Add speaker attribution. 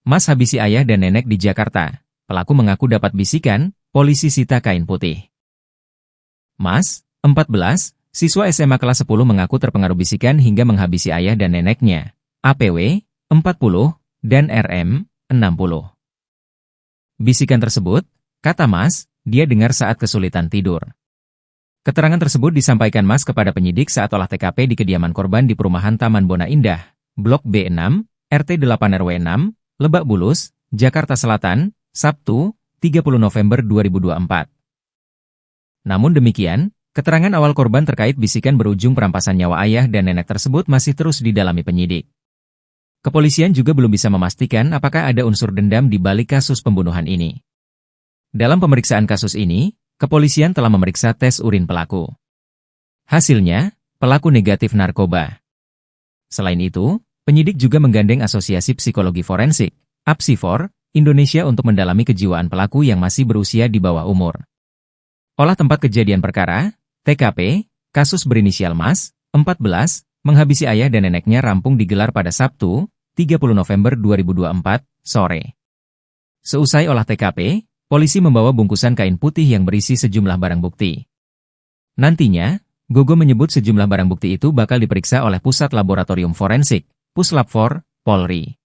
Speaker 1: Mas habisi ayah dan nenek di Jakarta. Pelaku mengaku dapat bisikan, polisi sita kain putih. Mas, 14, siswa SMA kelas 10 mengaku terpengaruh bisikan hingga menghabisi ayah dan neneknya. APW, 40, dan RM, 60. Bisikan tersebut, kata Mas, dia dengar saat kesulitan tidur. Keterangan tersebut disampaikan Mas kepada penyidik saat olah TKP di kediaman korban di perumahan Taman Bona Indah, Blok B6, RT 8 RW 6, Lebak Bulus, Jakarta Selatan, Sabtu, 30 November 2024. Namun demikian, keterangan awal korban terkait bisikan berujung perampasan nyawa ayah dan nenek tersebut masih terus didalami penyidik. Kepolisian juga belum bisa memastikan apakah ada unsur dendam di balik kasus pembunuhan ini. Dalam pemeriksaan kasus ini, kepolisian telah memeriksa tes urin pelaku. Hasilnya, pelaku negatif narkoba. Selain itu, penyidik juga menggandeng Asosiasi Psikologi Forensik, APSIFOR, Indonesia untuk mendalami kejiwaan pelaku yang masih berusia di bawah umur. Olah tempat kejadian perkara, TKP, kasus berinisial Mas, 14, menghabisi ayah dan neneknya rampung digelar pada Sabtu, 30 November 2024, sore. Seusai olah TKP, polisi membawa bungkusan kain putih yang berisi sejumlah barang bukti. Nantinya, Gogo menyebut sejumlah barang bukti itu bakal diperiksa oleh Pusat Laboratorium Forensik, Puslab 4, Polri.